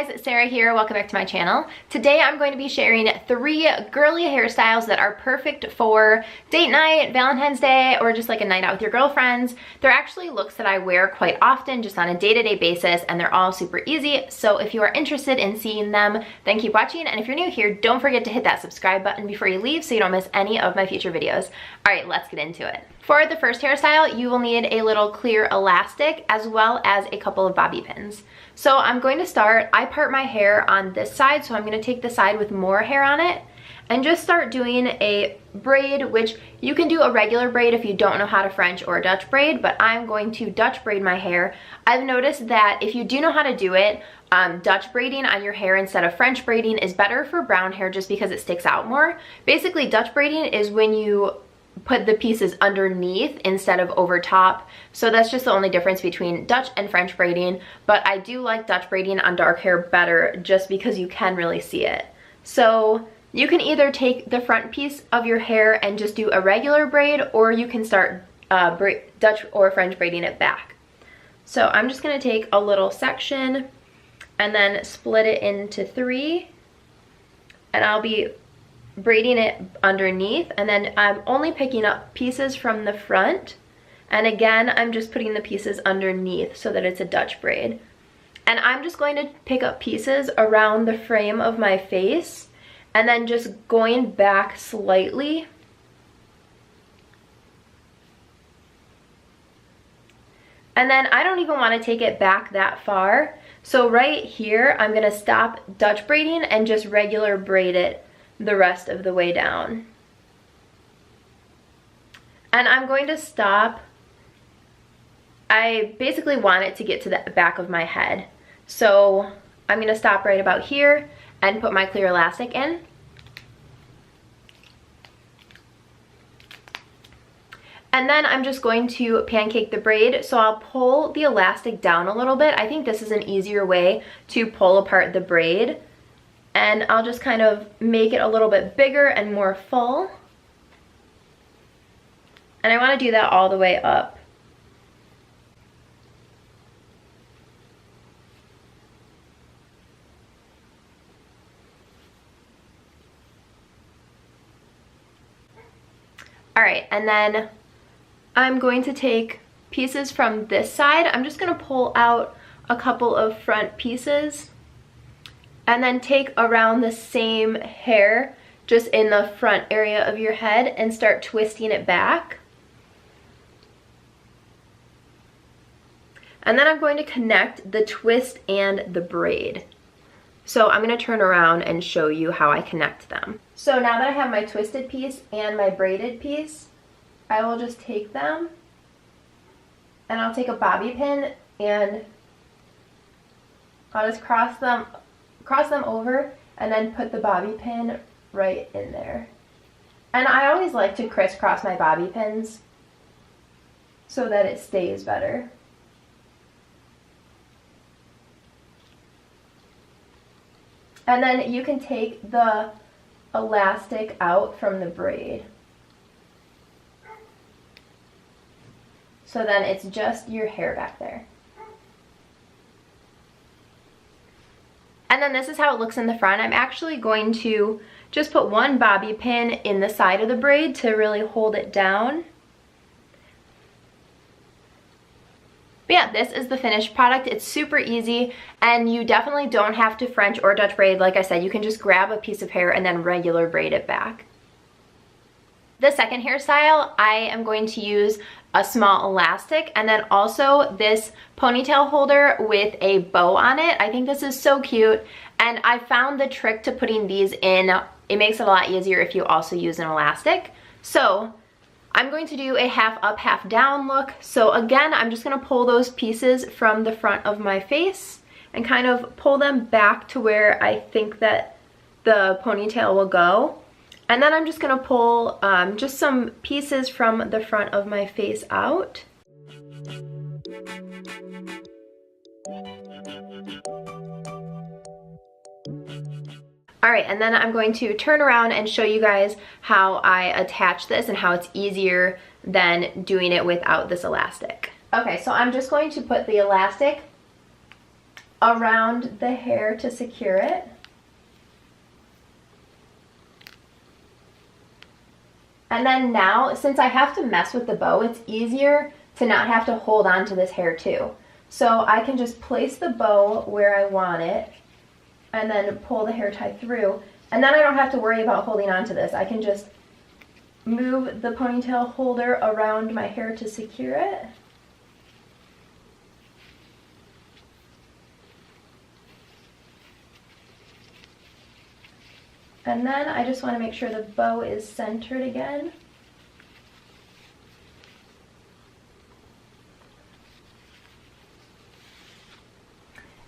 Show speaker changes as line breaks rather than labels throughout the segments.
guys, Sarah here. Welcome back to my channel. Today I'm going to be sharing 3 girly hairstyles that are perfect for date night, Valentine's Day, or just like a night out with your girlfriends. They're actually looks that I wear quite often just on a day-to-day basis, and they're all super easy. So if you are interested in seeing them, then keep watching. And if you're new here, don't forget to hit that subscribe button before you leave so you don't miss any of my future videos. All right, let's get into it. For the first hairstyle, you will need a little clear elastic as well as a couple of bobby pins. So I'm going to start, I part my hair on this side, so I'm going to take the side with more hair on it and just start doing a braid, which you can do a regular braid if you don't know how to French or Dutch braid, but I'm going to Dutch braid my hair. I've noticed that if you do know how to do it, Dutch braiding on your hair instead of French braiding is better for brown hair just because it sticks out more. Basically, Dutch braiding is when you put the pieces underneath instead of over top. So that's just the only difference between Dutch and French braiding, but I do like Dutch braiding on dark hair better just because you can really see it. So you can either take the front piece of your hair and just do a regular braid, or you can start Dutch or French braiding it back. So I'm just going to take a little section and then split it into 3, and I'll be braiding it underneath, and then I'm only picking up pieces from the front, and again I'm just putting the pieces underneath so that it's a Dutch braid. And I'm just going to pick up pieces around the frame of my face and then just going back slightly. And then I don't even want to take it back that far, so right here I'm going to stop Dutch braiding and just regular braid it the rest of the way down. And I'm going to stop, I basically want it to get to the back of my head. So I'm going to stop right about here and put my clear elastic in. And then I'm just going to pancake the braid. So I'll pull the elastic down a little bit. I think this is an easier way to pull apart the braid. And I'll just kind of make it a little bit bigger and more full. And I want to do that all the way up. All right, and then I'm going to take pieces from this side. I'm just going to pull out a couple of front pieces and then take around the same hair just in the front area of your head and start twisting it back. And then I'm going to connect the twist and the braid. So I'm going to turn around and show you how I connect them. So now that I have my twisted piece and my braided piece, I will just take them and I'll take a bobby pin and I'll just cross them over and then put the bobby pin right in there. And I always like to crisscross my bobby pins so that it stays better. And then you can take the elastic out from the braid. So then it's just your hair back there. And then this is how it looks in the front. I'm actually going to just put one bobby pin in the side of the braid to really hold it down. But yeah, this is the finished product. It's super easy, and you definitely don't have to French or Dutch braid. Like I said, you can just grab a piece of hair and then regular braid it back. The second hairstyle, I am going to use a small elastic and then also this ponytail holder with a bow on it. I think this is so cute, and I found the trick to putting these in. It makes it a lot easier if you also use an elastic. So I'm going to do a half up, half down look. So again, I'm just going to pull those pieces from the front of my face and kind of pull them back to where I think that the ponytail will go. And then I'm just going to pull just some pieces from the front of my face out. All right, and then I'm going to turn around and show you guys how I attach this and how it's easier than doing it without this elastic. Okay, so I'm just going to put the elastic around the hair to secure it. And then now, since I have to mess with the bow, it's easier to not have to hold on to this hair too. So I can just place the bow where I want it and then pull the hair tie through. And then I don't have to worry about holding on to this. I can just move the ponytail holder around my hair to secure it. And then I just want to make sure the bow is centered again.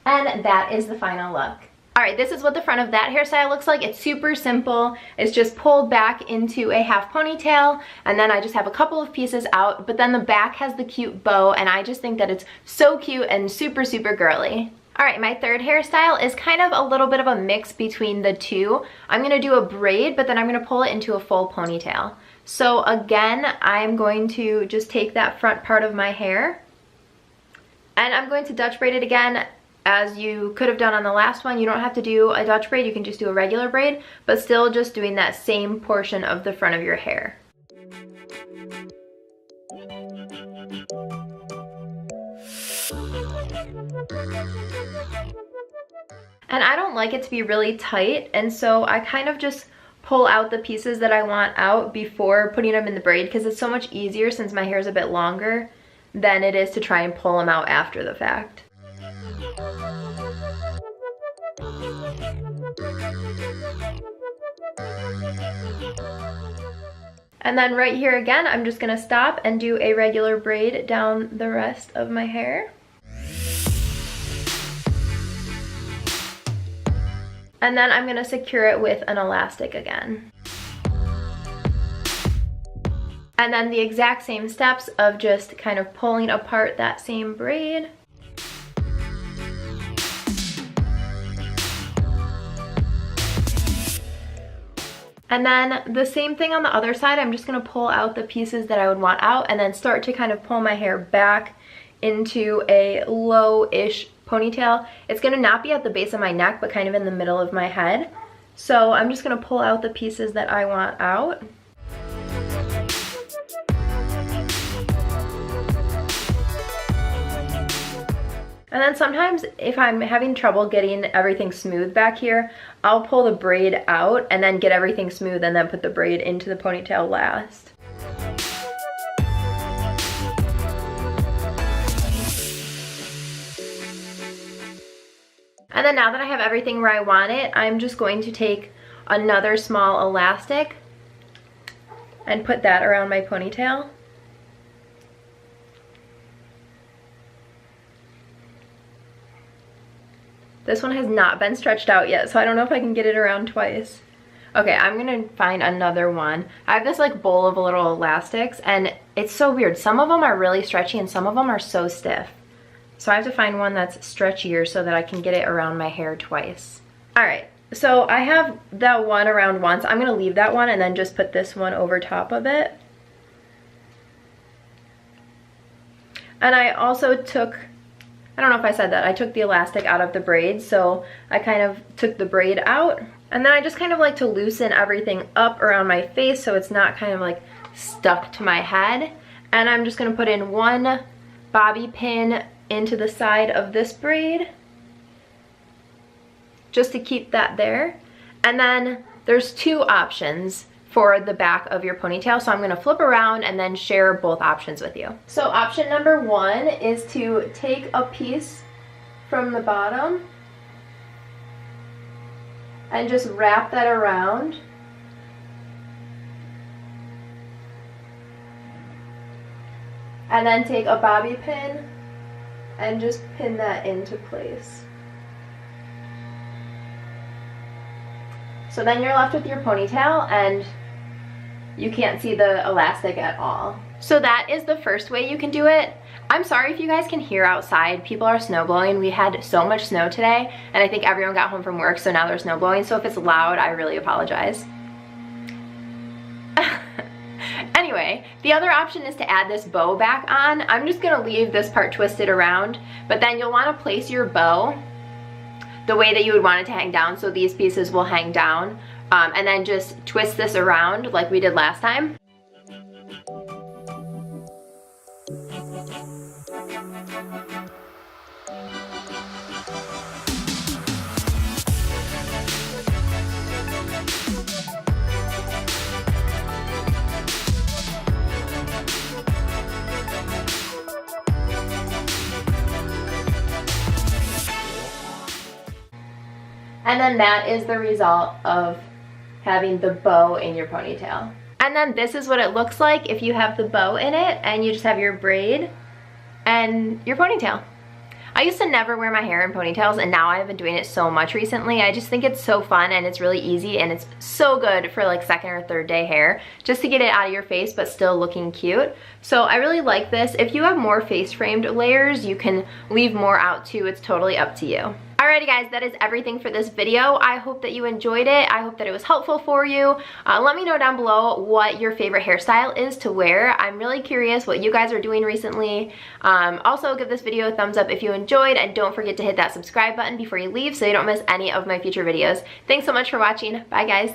And that is the final look. All right, this is what the front of that hairstyle looks like. It's super simple. It's just pulled back into a half ponytail, and then I just have a couple of pieces out, but then the back has the cute bow, and I just think that it's so cute and super, super girly. All right, my third hairstyle is kind of a little bit of a mix between the two. I'm gonna do a braid, but then I'm gonna pull it into a full ponytail. So again, I'm going to just take that front part of my hair, and I'm going to Dutch braid it again. As you could have done on the last one, you don't have to do a Dutch braid, you can just do a regular braid, but still just doing that same portion of the front of your hair. And I don't like it to be really tight, and so I kind of just pull out the pieces that I want out before putting them in the braid, because it's so much easier since my hair is a bit longer than it is to try and pull them out after the fact. And then right here again, I'm just gonna stop and do a regular braid down the rest of my hair. And then I'm gonna secure it with an elastic again. And then the exact same steps of just kind of pulling apart that same braid. And then the same thing on the other side. I'm just gonna pull out the pieces that I would want out and then start to kind of pull my hair back into a low-ish ponytail. It's gonna not be at the base of my neck, but kind of in the middle of my head. So I'm just gonna pull out the pieces that I want out. And then sometimes if I'm having trouble getting everything smooth back here, I'll pull the braid out and then get everything smooth and then put the braid into the ponytail last. And then now that I have everything where I want it, I'm just going to take another small elastic and put that around my ponytail. This one has not been stretched out yet, so I don't know if I can get it around twice. Okay, I'm gonna find another one. I have this like bowl of little elastics, and it's so weird. Some of them are really stretchy and some of them are so stiff. So I have to find one that's stretchier so that I can get it around my hair twice. All right, so I have that one around once. I'm gonna leave that one and then just put this one over top of it. And I also took, I don't know if I said that, I took the elastic out of the braid, so I kind of took the braid out, and then I just kind of like to loosen everything up around my face so it's not kind of like stuck to my head. And I'm just gonna put in one bobby pin into the side of this braid, just to keep that there. And then there's two options for the back of your ponytail, so I'm gonna flip around and then share both options with you. So option number one is to take a piece from the bottom and just wrap that around. And then take a bobby pin and just pin that into place. So then you're left with your ponytail and you can't see the elastic at all. So that is the first way you can do it. I'm sorry if you guys can hear outside. People are snow blowing. We had so much snow today, and I think everyone got home from work, so now they're snow blowing. So if it's loud, I really apologize. Anyway, the other option is to add this bow back on. I'm just gonna leave this part twisted around, but then you'll wanna place your bow the way that you would want it to hang down, so these pieces will hang down, and then just twist this around like we did last time. And then that is the result of having the bow in your ponytail. And then this is what it looks like if you have the bow in it and you just have your braid and your ponytail. I used to never wear my hair in ponytails, and now I've been doing it so much recently. I just think it's so fun and it's really easy, and it's so good for like second or third day hair, just to get it out of your face but still looking cute. So I really like this. If you have more face framed layers, you can leave more out too. It's totally up to you. Alrighty guys, that is everything for this video. I hope that you enjoyed it. I hope that it was helpful for you. Let me know down below what your favorite hairstyle is to wear. I'm really curious what you guys are doing recently. Also, give this video a thumbs up if you enjoyed, and don't forget to hit that subscribe button before you leave so you don't miss any of my future videos. Thanks so much for watching. Bye guys.